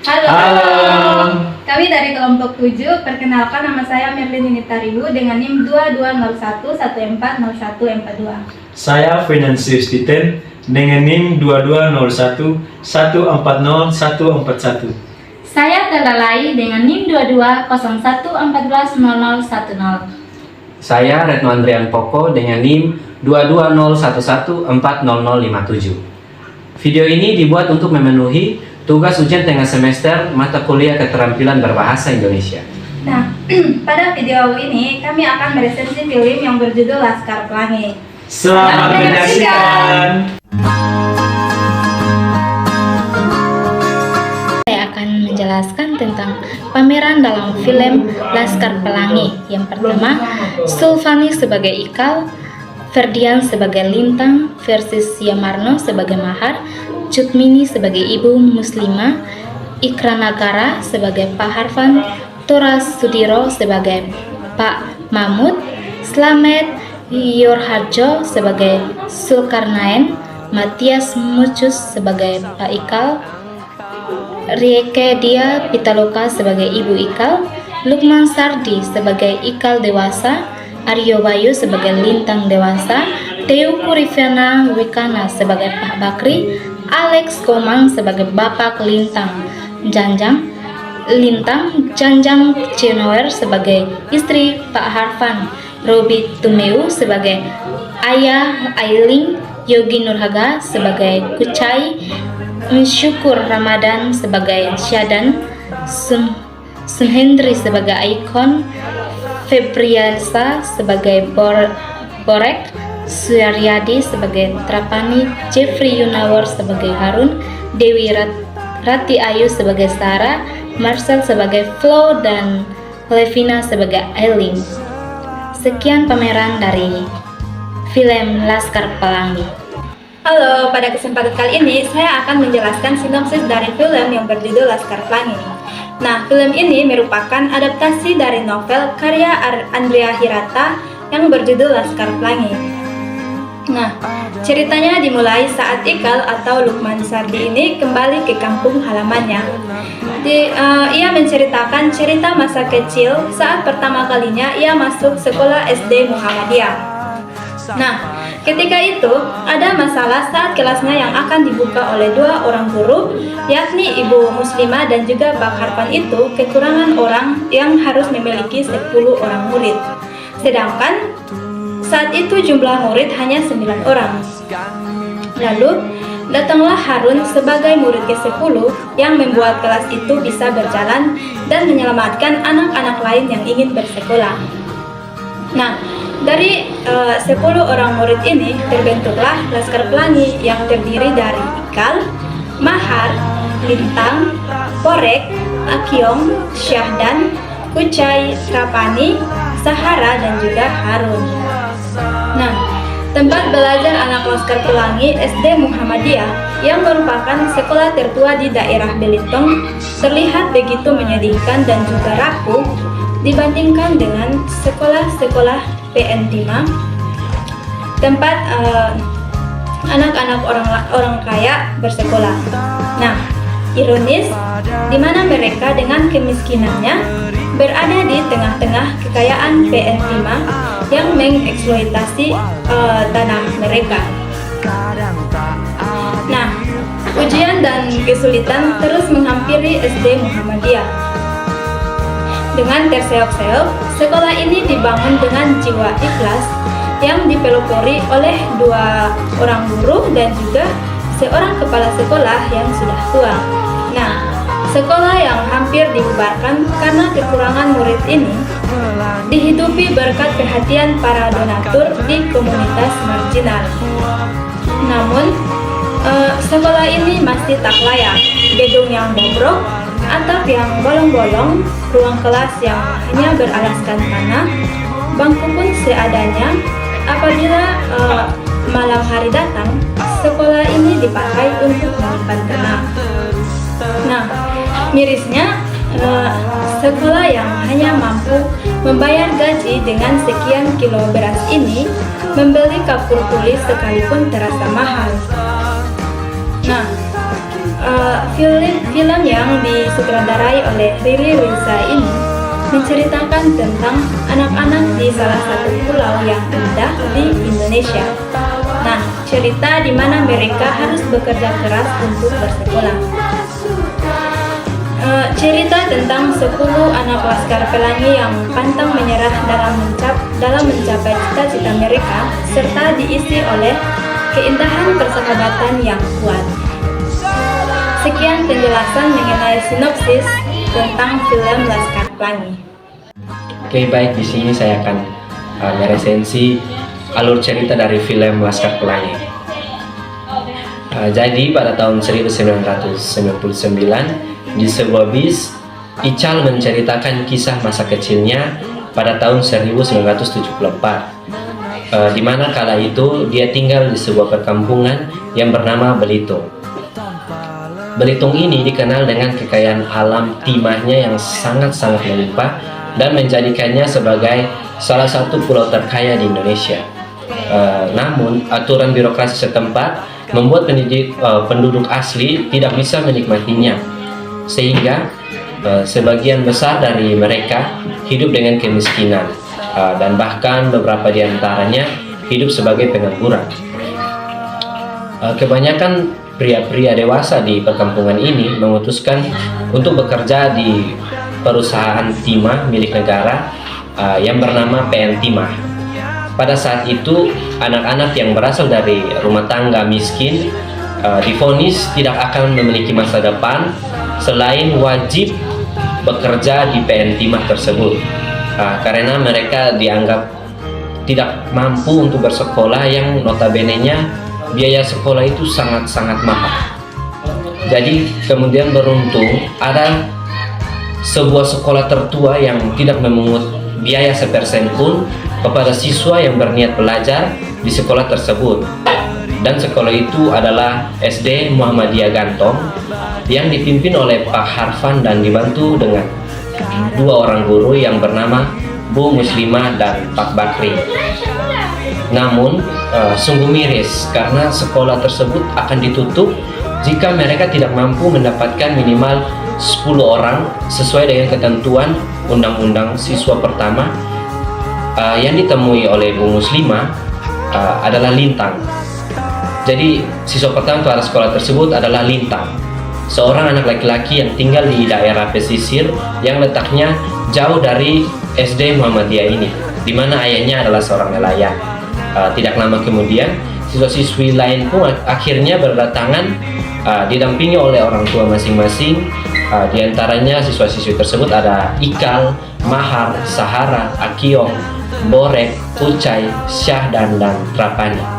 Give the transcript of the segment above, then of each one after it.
Halo. Kami dari kelompok 7, perkenalkan nama saya Merlin Initaribu dengan NIM 2201140142. Saya Finansius Titen dengan NIM 2201140141. Saya Telalai dengan NIM 2201141010. Saya Retno Andrian Poko dengan NIM 2201140057. Video ini dibuat untuk memenuhi tugas ujian tengah semester mata kuliah keterampilan berbahasa Indonesia. Nah, pada video ini kami akan meresensi film yang berjudul Laskar Pelangi. Selamat menyaksikan. Saya akan menjelaskan tentang pameran dalam film Laskar Pelangi. Yang pertama, Sulfani sebagai Ikal, Ferdian sebagai Lintang versus Yamarno sebagai Mahar, Cutmini sebagai Ibu Muslimah, Ikra Nagara sebagai Pak Harfan, Toras Sudiro sebagai Pak Mahmud, Slamet Yorharjo sebagai Sulkarnain, Matias Mucus sebagai Pak Ikal, Rieke Dia Pitaloka sebagai Ibu Ikal, Lukman Sardi sebagai Ikal Dewasa, Aryo Bayu sebagai Lintang Dewasa, Teuku Riviana Wikana sebagai Pak Bakri, Alex Komang sebagai Bapak Lintang, Lintang Janjang Cinower sebagai istri Pak Harfan, Robi Tumeu sebagai Ayah Ailing, Yogi Nurhaga sebagai Kucai, Syukur Ramadan sebagai Syadan, Sunhendri sebagai Aikon, Febriasa sebagai Borek, Suyaryadi sebagai Trapani, Jeffrey Yunawar sebagai Harun, Dewi Rati Ayu sebagai Sarah, Marcel sebagai Flo, dan Levina sebagai Aileen. Sekian pameran dari film Laskar Pelangi. Halo, pada kesempatan kali ini saya akan menjelaskan sinopsis dari film yang berjudul Laskar Pelangi. Nah, film ini merupakan adaptasi dari novel karya Andrea Hirata yang berjudul Laskar Pelangi. Nah, ceritanya dimulai saat Ikal atau Lukman Sardi ini kembali ke kampung halamannya. Ia menceritakan cerita masa kecil saat pertama kalinya ia masuk sekolah SD Muhammadiyah. Nah, ketika itu ada masalah saat kelasnya yang akan dibuka oleh dua orang guru, yakni Ibu Muslimah dan juga Pak Harfan itu kekurangan orang yang harus memiliki 10 orang murid. Sedangkan saat itu jumlah murid hanya 9 orang. Lalu datanglah Harun sebagai murid ke-10 yang membuat kelas itu bisa berjalan dan menyelamatkan anak-anak lain yang ingin bersekolah. Nah, dari 10 orang murid ini terbentuklah Laskar Pelangi yang terdiri dari Ikal, Mahar, Lintang, Porek, Akyong, Syahdan, Kucai, Trapani, Sahara, dan juga Harun. Nah, tempat belajar anak Laskar Pelangi SD Muhammadiyah yang merupakan sekolah tertua di daerah Belitung terlihat begitu menyedihkan dan juga rapuh dibandingkan dengan sekolah-sekolah PN5 tempat anak-anak orang kaya bersekolah. Nah, ironis di mana mereka dengan kemiskinannya berada di tengah-tengah kekayaan PN5 yang mengeksploitasi tanah mereka. Nah, ujian dan kesulitan terus menghampiri SD Muhammadiyah. Dengan terseok-seok, sekolah ini dibangun dengan jiwa ikhlas yang dipelopori oleh 2 orang guru dan juga seorang kepala sekolah yang sudah tua. Nah, sekolah yang hampir dibubarkan karena kekurangan murid ini dihidupi berkat perhatian para donatur di komunitas marginal. Namun, sekolah ini masih tak layak. Gedung yang bobrok, atap yang bolong-bolong, ruang kelas yang hanya beralaskan tanah, bangku pun seadanya. Apabila malam hari datang, sekolah ini dipakai untuk menyimpan ternak. Nah, mirisnya sekolah yang hanya mampu membayar gaji dengan sekian kilo beras ini membeli kapur tulis sekalipun terasa mahal. Nah, film yang disutradarai oleh Riri Ruiza ini menceritakan tentang anak-anak di salah satu pulau yang indah di Indonesia. Nah, cerita di mana mereka harus bekerja keras untuk bersekolah. Cerita tentang 10 anak Laskar Pelangi yang pantang menyerah dalam mencapai cita-cita mereka, serta diisi oleh keindahan persahabatan yang kuat. Sekian penjelasan mengenai sinopsis tentang film Laskar Pelangi. Oke, baik, di sini saya akan meresensi alur cerita dari film Laskar Pelangi. Jadi pada tahun 1999 di sebuah bis, Ical menceritakan kisah masa kecilnya pada tahun 1974, di mana kala itu dia tinggal di sebuah perkampungan yang bernama Belitung. Belitung ini dikenal dengan kekayaan alam timahnya yang sangat-sangat melimpah dan menjadikannya sebagai salah satu pulau terkaya di Indonesia. Namun aturan birokrasi setempat membuat penduduk asli tidak bisa menikmatinya, sehingga sebagian besar dari mereka hidup dengan kemiskinan, dan bahkan beberapa di antaranya hidup sebagai pengangguran. Kebanyakan pria-pria dewasa di perkampungan ini memutuskan untuk bekerja di perusahaan timah milik negara yang bernama PN Timah. Pada saat itu, anak-anak yang berasal dari rumah tangga miskin divonis tidak akan memiliki masa depan selain wajib bekerja di PN Timah tersebut, karena mereka dianggap tidak mampu untuk bersekolah, yang notabene-nya biaya sekolah itu sangat-sangat mahal. Jadi kemudian beruntung ada sebuah sekolah tertua yang tidak memungut biaya sepersen pun kepada siswa yang berniat belajar di sekolah tersebut. Dan sekolah itu adalah SD Muhammadiyah Gantong yang dipimpin oleh Pak Harfan dan dibantu dengan 2 orang guru yang bernama Bu Muslimah dan Pak Bakri. Namun sungguh miris karena sekolah tersebut akan ditutup jika mereka tidak mampu mendapatkan minimal 10 orang sesuai dengan ketentuan Undang-Undang Siswa Pertama. Yang ditemui oleh Bu Muslimah adalah Lintang. Jadi siswa pertama kepada sekolah tersebut adalah Lintang, seorang anak laki-laki yang tinggal di daerah pesisir yang letaknya jauh dari SD Muhammadiyah ini, di mana ayahnya adalah seorang nelayan. Tidak lama kemudian, siswa-siswi lain pun akhirnya berdatangan, didampingi oleh orang tua masing-masing. Di antaranya siswa-siswi tersebut ada Ikal, Mahar, Sahara, Akiong, Borek, Ucai, Syahdan, dan Trapani.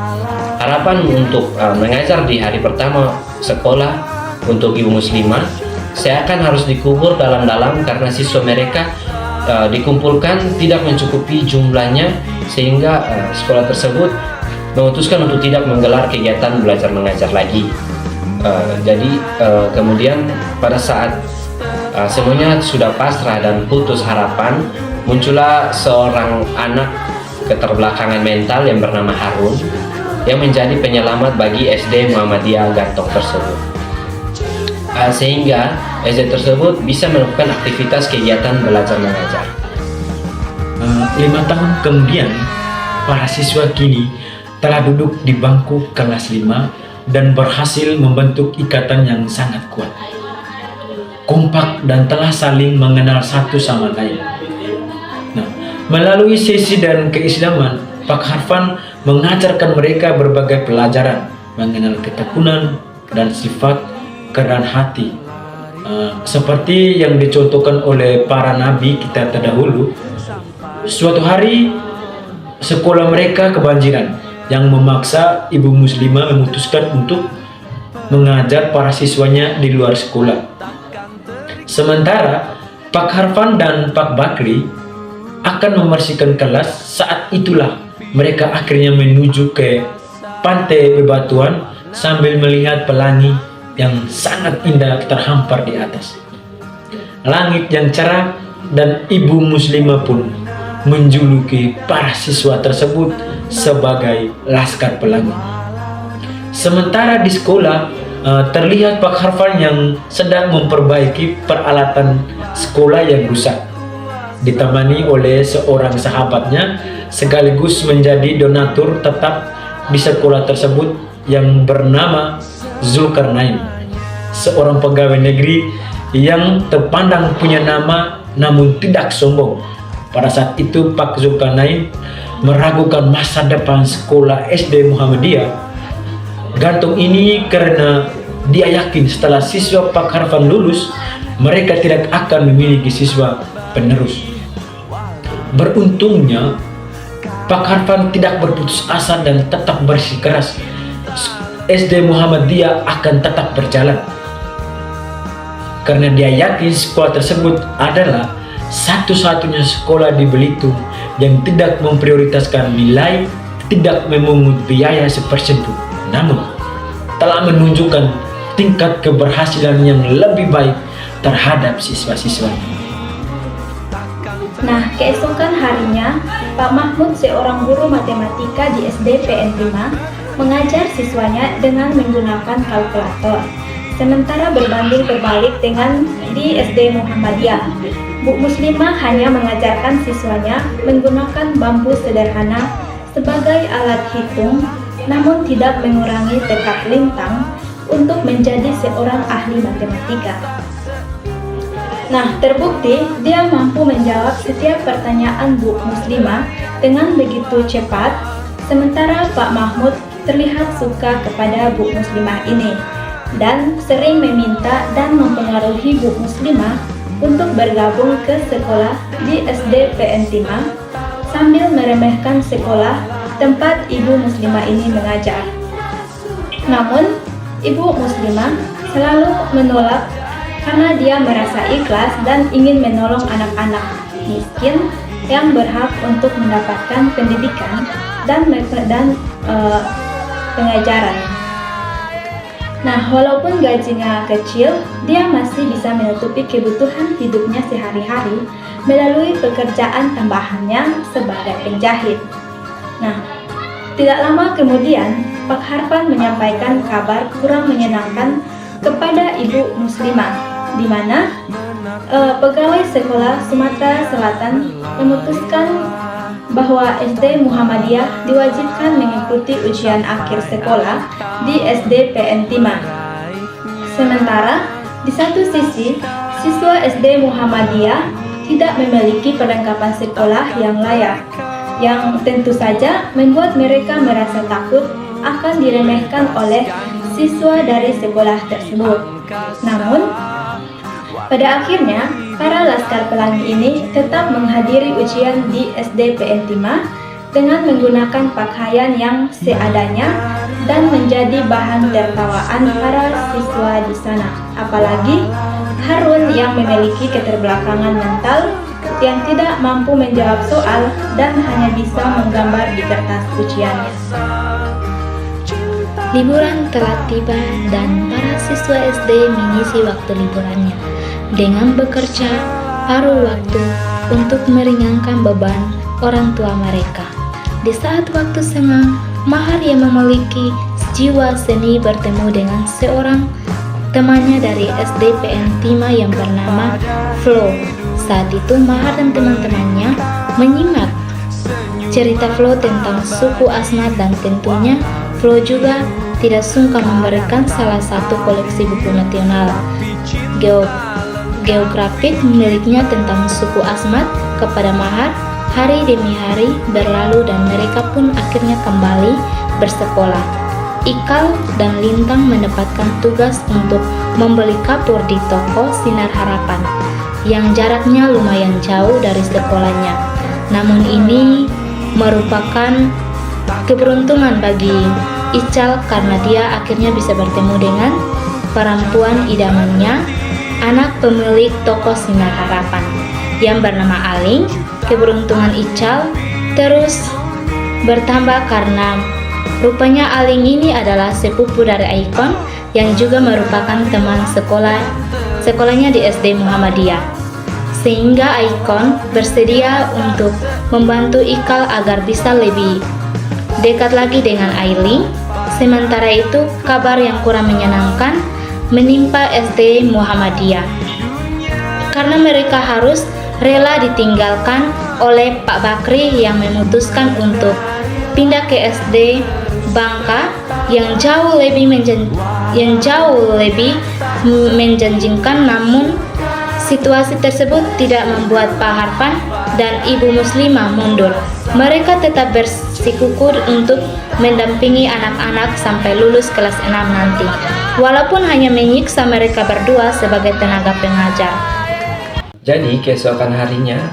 Harapan untuk mengajar di hari pertama sekolah untuk Ibu Muslimah, saya akan harus dikubur dalam-dalam karena siswa mereka dikumpulkan tidak mencukupi jumlahnya, sehingga sekolah tersebut memutuskan untuk tidak menggelar kegiatan belajar mengajar lagi. Jadi kemudian pada saat semuanya sudah pasrah dan putus harapan, muncullah seorang anak keterbelakangan mental yang bernama Harun yang menjadi penyelamat bagi SD Muhammadiyah Gantong tersebut, sehingga SD tersebut bisa melakukan aktivitas kegiatan belajar mengajar. 5 tahun kemudian, para siswa kini telah duduk di bangku kelas 5 dan berhasil membentuk ikatan yang sangat kuat, kompak, dan telah saling mengenal satu sama lain. Nah, melalui sesi dan keislaman, Pak Harfan mengajarkan mereka berbagai pelajaran mengenal ketekunan dan sifat kerendahan hati, seperti yang dicontohkan oleh para nabi kita terdahulu. Suatu hari sekolah mereka kebanjiran, yang memaksa Ibu Muslimah memutuskan untuk mengajar para siswanya di luar sekolah. Sementara Pak Harfan dan Pak Bakri akan membersihkan kelas. Saat itulah mereka akhirnya menuju ke pantai bebatuan sambil melihat pelangi yang sangat indah terhampar di atas. Langit yang cerah, dan Ibu Muslimah pun menjuluki para siswa tersebut sebagai Laskar Pelangi. Sementara di sekolah, terlihat Pak Harfan yang sedang memperbaiki peralatan sekolah yang rusak, ditemani oleh seorang sahabatnya sekaligus menjadi donatur tetap di sekolah tersebut yang bernama Zulkarnain, seorang pegawai negeri yang terpandang punya nama namun tidak sombong. Pada saat itu Pak Zulkarnain meragukan masa depan sekolah SD Muhammadiyah gantung ini karena dia yakin setelah siswa Pak Harfan lulus, mereka tidak akan memiliki siswa penerus. Beruntungnya, Pak Harfan tidak berputus asa dan tetap bersikeras. SD Muhammadiyah akan tetap berjalan. Karena dia yakin sekolah tersebut adalah satu-satunya sekolah di Belitung yang tidak memprioritaskan nilai, tidak memungut biaya sepersen pun, namun telah menunjukkan tingkat keberhasilan yang lebih baik terhadap siswa-siswanya. Nah, keesokan harinya, Pak Mahmud, seorang guru matematika di SD PN 5, mengajar siswanya dengan menggunakan kalkulator. Sementara berbanding terbalik dengan di SD Muhammadiyah, Bu Muslimah hanya mengajarkan siswanya menggunakan bambu sederhana sebagai alat hitung, namun tidak mengurangi tekad lintang untuk menjadi seorang ahli matematika. Nah, terbukti dia mampu menjawab setiap pertanyaan Bu Muslimah dengan begitu cepat, sementara Pak Mahmud terlihat suka kepada Bu Muslimah ini dan sering meminta dan mempengaruhi Bu Muslimah untuk bergabung ke sekolah di SD PN 5 sambil meremehkan sekolah tempat Ibu Muslimah ini mengajar. Namun, Ibu Muslimah selalu menolak karena dia merasa ikhlas dan ingin menolong anak-anak miskin yang berhak untuk mendapatkan pendidikan dan pengajaran. Nah, walaupun gajinya kecil, dia masih bisa menutupi kebutuhan hidupnya sehari-hari melalui pekerjaan tambahannya sebagai penjahit. Nah, tidak lama kemudian, Pak Harfan menyampaikan kabar kurang menyenangkan kepada Ibu Muslimah, di mana pegawai sekolah Sumatera Selatan memutuskan bahwa SD Muhammadiyah diwajibkan mengikuti ujian akhir sekolah di SD PN 5. Sementara di satu sisi, siswa SD Muhammadiyah tidak memiliki perlengkapan sekolah yang layak, yang tentu saja membuat mereka merasa takut akan diremehkan oleh siswa dari sekolah tersebut. Namun, pada akhirnya, para Laskar Pelangi ini tetap menghadiri ujian di SD PN 5 dengan menggunakan pakaian yang seadanya dan menjadi bahan tertawaan para siswa di sana. Apalagi Harun yang memiliki keterbelakangan mental yang tidak mampu menjawab soal dan hanya bisa menggambar di kertas ujiannya. Liburan telah tiba dan para siswa SD mengisi waktu liburannya dengan bekerja paruh waktu untuk meringankan beban orang tua mereka. Di saat waktu senggang, Mahar yang memiliki jiwa seni bertemu dengan seorang temannya dari SD PN 5 yang bernama Flo. Saat itu Mahar dan teman-temannya menyimak cerita Flo tentang suku Asmat dan tentunya Flo juga tidak sungkan memberikan salah satu koleksi buku nasional geografik miliknya tentang suku Asmat kepada Mahar. Hari demi hari berlalu dan mereka pun akhirnya kembali bersekolah. Ikal dan Lintang mendapatkan tugas untuk membeli kapur di toko Sinar Harapan yang jaraknya lumayan jauh dari sekolahnya. Namun ini merupakan keberuntungan bagi Ical karena dia akhirnya bisa bertemu dengan perempuan idamannya, anak pemilik toko Sinar Harapan yang bernama Aling. Keberuntungan Ical terus bertambah karena rupanya Aling ini adalah sepupu dari Aikon yang juga merupakan teman sekolahnya di SD Muhammadiyah. Sehingga Aikon bersedia untuk membantu Ikal agar bisa lebih dekat lagi dengan Ailing. Sementara itu, kabar yang kurang menyenangkan menimpa SD Muhammadiyah. Karena mereka harus rela ditinggalkan oleh Pak Bakri yang memutuskan untuk pindah ke SD Bangka yang jauh lebih menjanjikan. Namun situasi tersebut tidak membuat Pak Harfan dan Ibu Muslimah mundur. Mereka tetap bersikukuh untuk mendampingi anak-anak sampai lulus kelas 6 nanti, walaupun hanya menyiksa mereka berdua sebagai tenaga pengajar. Jadi keesokan harinya,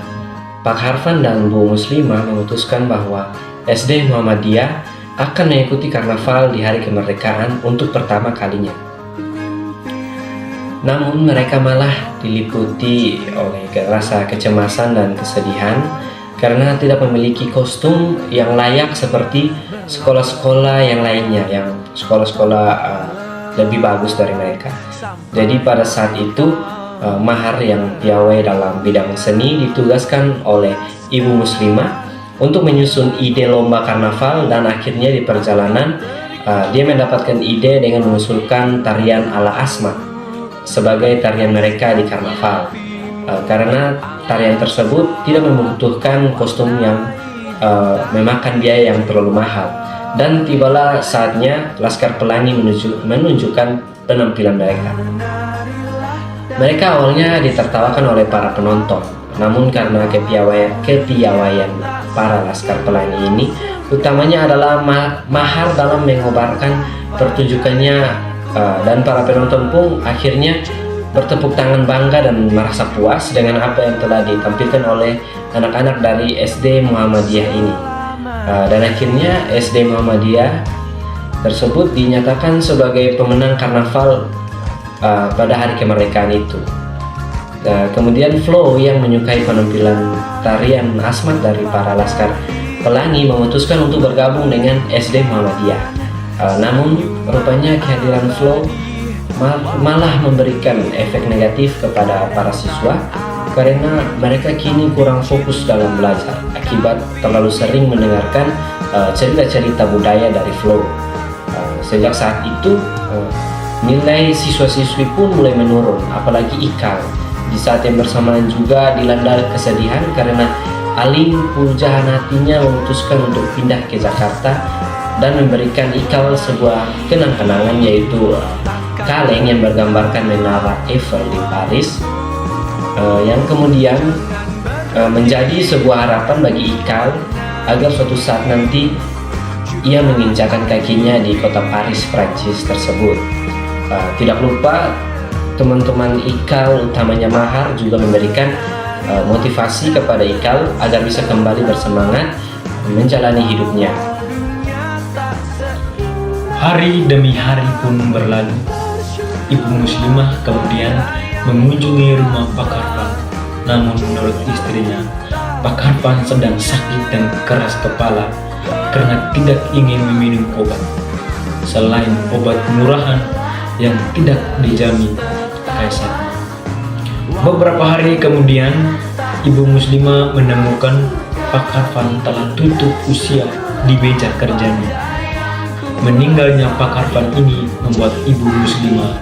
Pak Harfan dan Bu Muslimah memutuskan bahwa SD Muhammadiyah akan mengikuti karnaval di hari kemerdekaan untuk pertama kalinya. Namun mereka malah diliputi oleh rasa kecemasan dan kesedihan karena tidak memiliki kostum yang layak seperti sekolah-sekolah yang lainnya, yang sekolah-sekolah lebih bagus dari mereka. Jadi pada saat itu Mahar yang piawai dalam bidang seni ditugaskan oleh Ibu Muslimah untuk menyusun ide lomba karnaval, dan akhirnya di perjalanan dia mendapatkan ide dengan mengusulkan tarian ala Asmat sebagai tarian mereka di karnaval, karena tarian tersebut tidak membutuhkan kostum yang memakan biaya yang terlalu mahal. Dan tibalah saatnya Laskar Pelangi menunjukkan penampilan mereka. Mereka awalnya ditertawakan oleh para penonton, namun karena kepiawaian para Laskar Pelangi ini utamanya adalah mahar dalam mengobarkan pertunjukannya, dan para penonton pun akhirnya bertepuk tangan bangga dan merasa puas dengan apa yang telah ditampilkan oleh anak-anak dari SD Muhammadiyah ini. Dan akhirnya SD Muhammadiyah tersebut dinyatakan sebagai pemenang karnaval pada hari kemerdekaan itu. Kemudian Flo yang menyukai penampilan tarian Asmat dari para Laskar Pelangi memutuskan untuk bergabung dengan SD Muhammadiyah. Namun rupanya kehadiran Flo malah memberikan efek negatif kepada para siswa karena mereka kini kurang fokus dalam belajar akibat terlalu sering mendengarkan cerita-cerita budaya dari Flo. Sejak saat itu nilai siswa-siswi pun mulai menurun, apalagi Ikal. Di saat yang bersamaan juga dilanda kesedihan karena Alim Purjahanatinya memutuskan untuk pindah ke Jakarta dan memberikan Ikal sebuah kenang-kenangan, yaitu kaleng yang bergambarkan menara Eiffel di Paris, yang kemudian menjadi sebuah harapan bagi Ikal agar suatu saat nanti ia menginjakan kakinya di kota Paris, Prancis tersebut. Tidak lupa teman-teman Ikal, utamanya Mahar, juga memberikan motivasi kepada Ikal agar bisa kembali bersemangat menjalani hidupnya. Hari demi hari pun berlalu. Ibu Muslimah kemudian mengunjungi rumah Pak Harfan. Namun menurut istrinya, Pak Harfan sedang sakit dan keras kepala karena tidak ingin meminum obat, selain obat murahan yang tidak dijamin kesehatannya. Beberapa hari kemudian, Ibu Muslimah menemukan Pak Harfan telah tutup usia di meja kerjanya. Meninggalnya Pak Harfan ini membuat Ibu Muslimah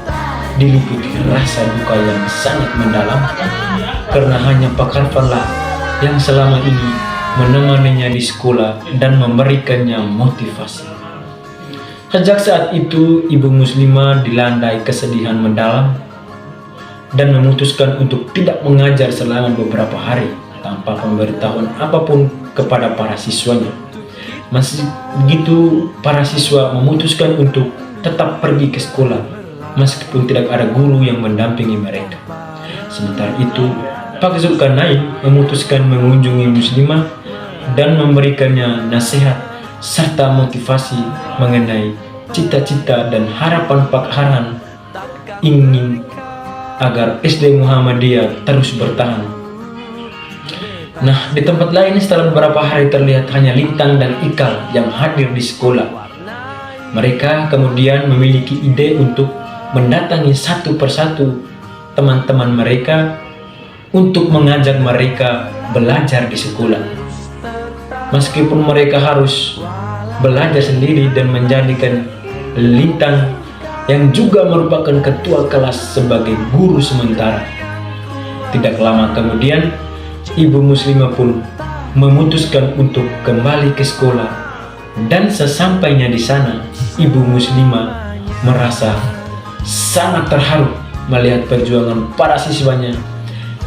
diliputi rasa duka yang sangat mendalam, karena hanya Pak Harfan lah yang selama ini menemaninya di sekolah dan memberikannya motivasi. Sejak saat itu, Ibu Muslimah dilandai kesedihan mendalam dan memutuskan untuk tidak mengajar selama beberapa hari tanpa pemberitahuan apapun kepada para siswanya. Masih begitu, para siswa memutuskan untuk tetap pergi ke sekolah meskipun tidak ada guru yang mendampingi mereka. Sementara itu, Pak Zulkarnain memutuskan mengunjungi Muslimah dan memberikannya nasihat serta motivasi mengenai cita-cita dan harapan Pak Harhan ingin agar SD Muhammadiyah terus bertahan. Nah, di tempat lain setelah beberapa hari terlihat hanya Lintang dan Ikal yang hadir di sekolah. Mereka kemudian memiliki ide untuk mendatangi satu persatu teman-teman mereka untuk mengajak mereka belajar di sekolah. Meskipun mereka harus belajar sendiri dan menjadikan Lintang yang juga merupakan ketua kelas sebagai guru sementara. Tidak lama kemudian, ibu muslimah pun memutuskan untuk kembali ke sekolah, dan sesampainya di sana, ibu muslimah merasa sangat terharu melihat perjuangan para siswanya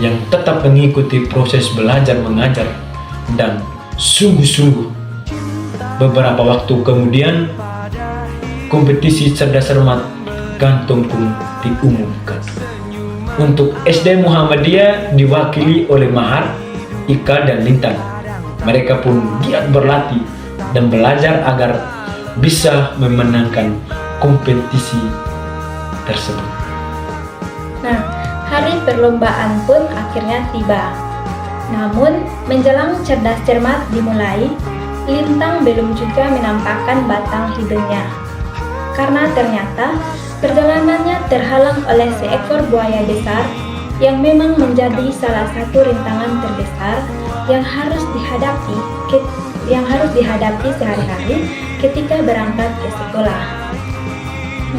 yang tetap mengikuti proses belajar mengajar dan sungguh-sungguh. Beberapa waktu kemudian, kompetisi cerdas cermat Gantong pun diumumkan. Untuk SD Muhammadiyah diwakili oleh Mahar, Ika, dan Lintang. Mereka pun giat berlatih dan belajar agar bisa memenangkan kompetisi tersebut. Nah, hari perlombaan pun akhirnya tiba. Namun, menjelang cerdas cermat dimulai, Lintang belum juga menampakkan batang hidungnya. Karena ternyata perjalanannya terhalang oleh seekor buaya besar yang memang menjadi salah satu rintangan terbesar yang harus dihadapi sehari-hari ketika berangkat ke sekolah.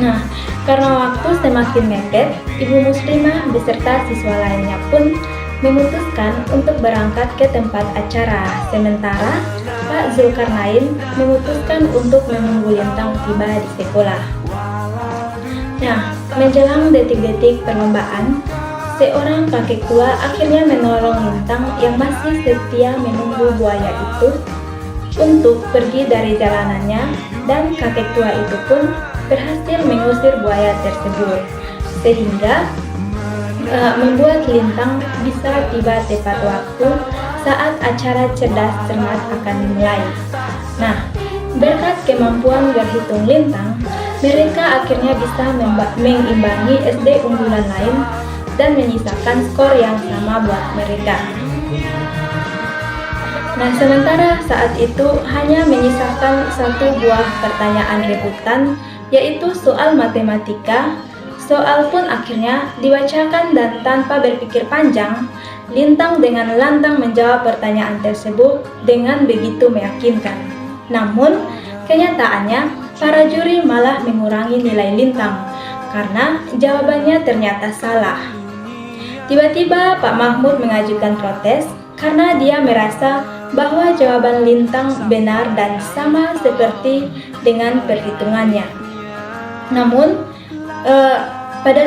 Nah, karena waktu semakin mepet, ibu muslimah beserta siswa lainnya pun memutuskan untuk berangkat ke tempat acara, sementara Pak Zulkarnain memutuskan untuk menunggu Lintang tiba di sekolah. Nah, menjelang detik-detik perlombaan, seorang kakek tua akhirnya menolong Lintang yang masih setia menunggu buaya itu untuk pergi dari jalanannya, dan kakek tua itu pun berhasil mengusir buaya tersebut, sehingga membuat Lintang bisa tiba tepat waktu saat acara cerdas cermat akan dimulai. Nah, berkat kemampuan berhitung Lintang, mereka akhirnya bisa mengimbangi SD unggulan lain dan menyisakan skor yang sama buat mereka. Nah, sementara saat itu hanya menyisakan satu buah pertanyaan rebutan, yaitu soal matematika. Soal pun akhirnya dibacakan dan tanpa berpikir panjang, Lintang dengan lantang menjawab pertanyaan tersebut dengan begitu meyakinkan. Namun, kenyataannya para juri malah mengurangi nilai Lintang karena jawabannya ternyata salah. Tiba-tiba Pak Mahmud mengajukan protes karena dia merasa bahwa jawaban Lintang benar dan sama seperti dengan perhitungannya. Namun, pada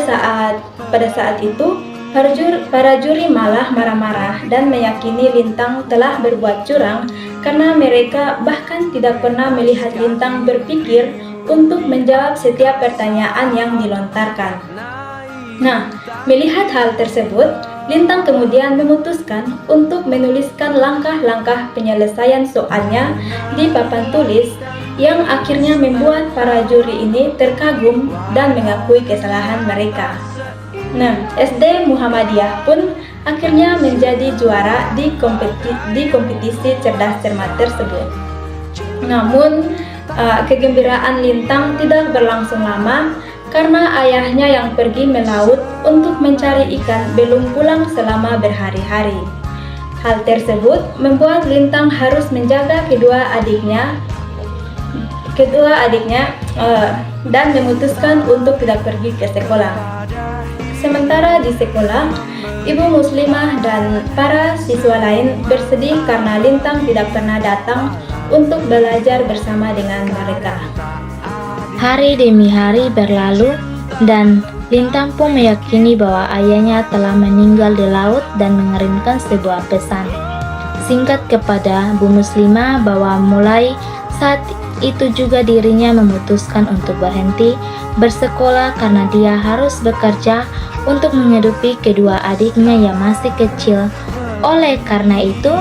saat itu para juri malah marah-marah dan meyakini Lintang telah berbuat curang karena mereka bahkan tidak pernah melihat Lintang berpikir untuk menjawab setiap pertanyaan yang dilontarkan. Nah, melihat hal tersebut, Lintang kemudian memutuskan untuk menuliskan langkah-langkah penyelesaian soalnya di papan tulis, yang akhirnya membuat para juri ini terkagum dan mengakui kesalahan mereka. Nah, SD Muhammadiyah pun akhirnya menjadi juara di kompetisi cerdas cermat tersebut. Namun, kegembiraan Lintang tidak berlangsung lama karena ayahnya yang pergi melaut untuk mencari ikan belum pulang selama berhari-hari. Hal tersebut membuat Lintang harus menjaga kedua adiknya dan memutuskan untuk tidak pergi ke sekolah. Sementara di sekolah, ibu muslimah dan para siswa lain bersedih karena Lintang tidak pernah datang untuk belajar bersama dengan mereka. Hari demi hari berlalu dan Lintang pun meyakini bahwa ayahnya telah meninggal di laut dan mengirimkan sebuah pesan singkat kepada Bu Muslimah bahwa mulai saat itu juga dirinya memutuskan untuk berhenti bersekolah karena dia harus bekerja untuk menghidupi kedua adiknya yang masih kecil. Oleh karena itu,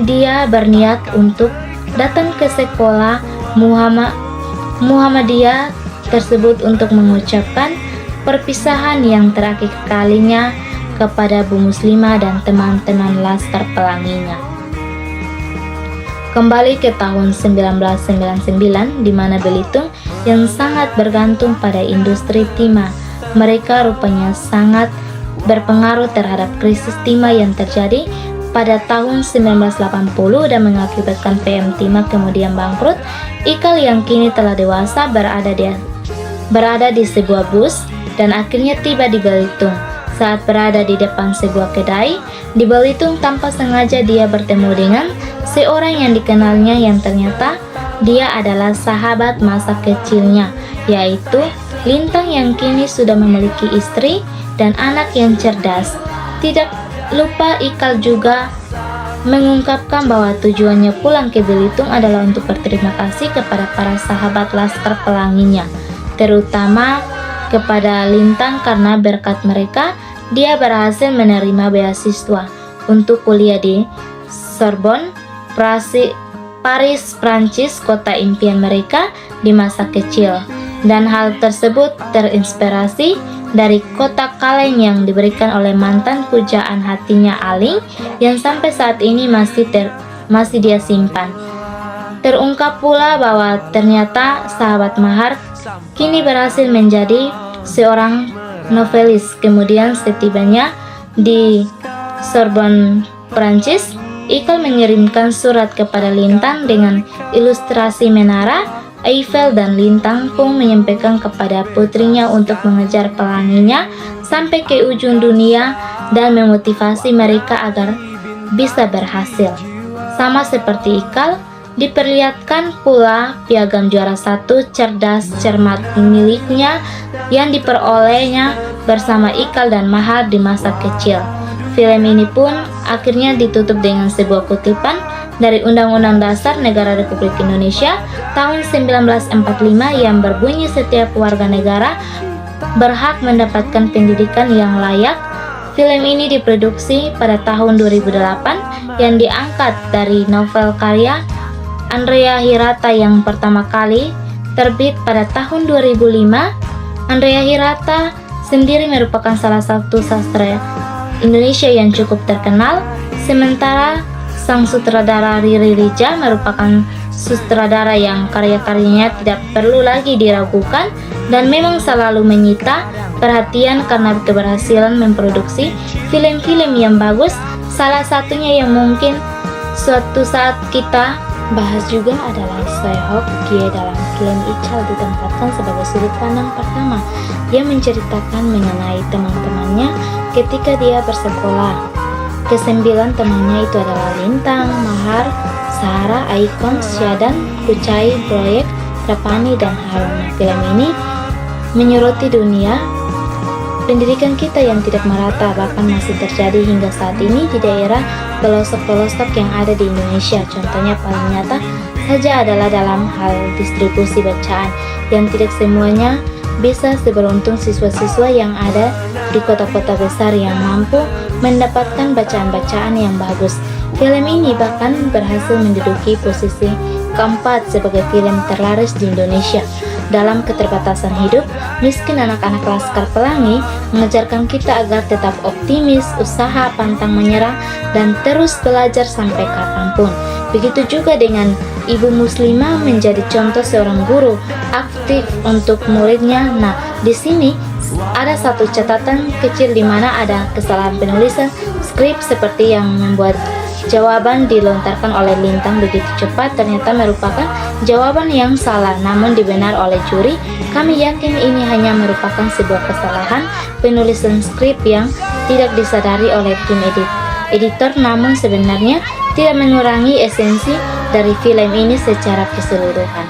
dia berniat untuk datang ke sekolah Muhammadiyah tersebut untuk mengucapkan perpisahan yang terakhir kalinya kepada Bu Muslimah dan teman-teman Laskar Pelanginya. Kembali ke tahun 1999, di mana Belitung yang sangat bergantung pada industri timah, mereka rupanya sangat berpengaruh terhadap krisis timah yang terjadi pada tahun 1980 dan mengakibatkan PM Timah kemudian bangkrut. Ikal yang kini telah dewasa berada berada di sebuah bus dan akhirnya tiba di Belitung. Saat berada di depan sebuah kedai di Belitung, tanpa sengaja dia bertemu dengan seorang yang dikenalnya yang ternyata dia adalah sahabat masa kecilnya, yaitu Lintang yang kini sudah memiliki istri dan anak yang cerdas. Tidak lupa Ikal juga mengungkapkan bahwa tujuannya pulang ke Belitung adalah untuk berterima kasih kepada para sahabat Laskar Pelanginya, terutama kepada Lintang karena berkat mereka dia berhasil menerima beasiswa untuk kuliah di Sorbonne, Paris, Prancis, kota impian mereka di masa kecil. Dan hal tersebut terinspirasi dari kotak kaleng yang diberikan oleh mantan pujaan hatinya Aling yang sampai saat ini masih dia simpan. Terungkap pula bahwa ternyata sahabat Mahar kini berhasil menjadi seorang novelis. Kemudian setibanya di Sorbonne, Prancis, Ikal mengirimkan surat kepada Lintang dengan ilustrasi menara Eiffel dan Lintang pun menyampaikan kepada putrinya untuk mengejar pelanginya sampai ke ujung dunia dan memotivasi mereka agar bisa berhasil. Sama seperti Ikal, diperlihatkan pula piagam juara 1 cerdas cermat miliknya yang diperolehnya bersama Ikal dan Mahar di masa kecil. Film ini pun akhirnya ditutup dengan sebuah kutipan dari Undang-Undang Dasar Negara Republik Indonesia tahun 1945 yang berbunyi setiap warga negara berhak mendapatkan pendidikan yang layak. Film ini diproduksi pada tahun 2008 yang diangkat dari novel karya Andrea Hirata yang pertama kali terbit pada tahun 2005. Andrea Hirata sendiri merupakan salah satu sastra Indonesia yang cukup terkenal, sementara sang sutradara Riri Rija merupakan sutradara yang karya-karyanya tidak perlu lagi diragukan dan memang selalu menyita perhatian karena keberhasilan memproduksi film-film yang bagus. Salah satunya yang mungkin suatu saat kita bahas juga adalah Soe-Hok Gie. Dalam film Ical ditempatkan sebagai sudut pandang pertama yang menceritakan mengenai teman-temannya ketika dia bersekolah. Kesembilan temannya itu adalah Lintang, Mahar, Sarah, Aikon, Syadan, Kucai, Proyek, Rapani, dan Harun. Film ini menyoroti dunia pendidikan kita yang tidak merata, bahkan masih terjadi hingga saat ini di daerah pelosok-pelosok yang ada di Indonesia. Contohnya paling nyata saja adalah dalam hal distribusi bacaan yang tidak semuanya bisa seberuntung siswa-siswa yang ada di kota-kota besar yang mampu mendapatkan bacaan-bacaan yang bagus. Film ini bahkan berhasil menduduki posisi keempat sebagai film terlaris di Indonesia. Dalam keterbatasan hidup, miskin anak-anak Laskar Pelangi mengajarkan kita agar tetap optimis, usaha, pantang menyerah, dan terus belajar sampai kapanpun. Begitu juga dengan ibu muslimah menjadi contoh seorang guru aktif untuk muridnya. Nah, di sini ada satu catatan kecil di mana ada kesalahan penulisan skrip seperti yang membuat jawaban dilontarkan oleh Lintang begitu cepat ternyata merupakan jawaban yang salah, namun dibenar oleh juri. Kami yakin ini hanya merupakan sebuah kesalahan penulisan skrip yang tidak disadari oleh tim editor, namun sebenarnya tidak mengurangi esensi dari film ini secara keseluruhan.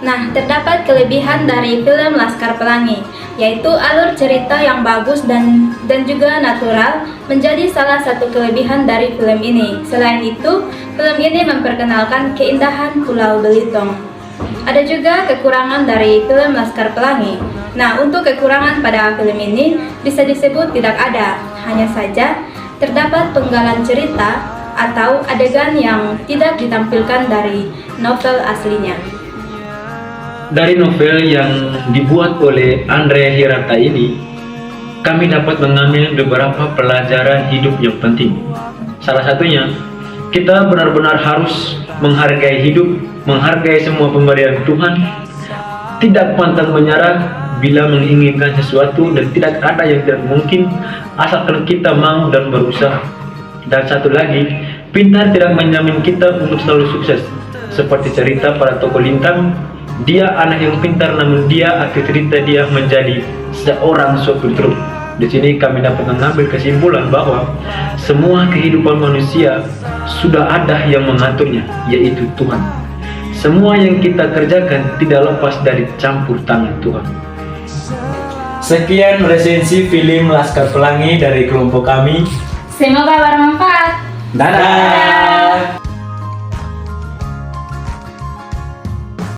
Nah, terdapat kelebihan dari film Laskar Pelangi, yaitu alur cerita yang bagus dan juga natural menjadi salah satu kelebihan dari film ini. Selain itu, film ini memperkenalkan keindahan Pulau Belitung. Ada juga kekurangan dari film Laskar Pelangi. Nah, untuk kekurangan pada film ini bisa disebut tidak ada. Hanya saja terdapat penggalan cerita atau adegan yang tidak ditampilkan dari novel aslinya. Dari novel yang dibuat oleh Andrea Hirata ini, kami dapat mengambil beberapa pelajaran hidup yang penting. Salah satunya, kita benar-benar harus menghargai hidup, menghargai semua pemberian Tuhan, tidak pantang menyerah bila menginginkan sesuatu, dan tidak ada yang tidak mungkin asalkan kita mau dan berusaha. Dan satu lagi, pintar tidak menjamin kita untuk selalu sukses. Seperti cerita para tokoh Lintang Dia anak yang pintar, namun dia akhir cerita dia menjadi seorang sopir truk. Di sini kami dapat mengambil kesimpulan bahwa semua kehidupan manusia sudah ada yang mengaturnya, yaitu Tuhan. Semua yang kita kerjakan tidak lepas dari campur tangan Tuhan. Sekian resensi film Laskar Pelangi dari kelompok kami. Semoga bermanfaat. Dadah!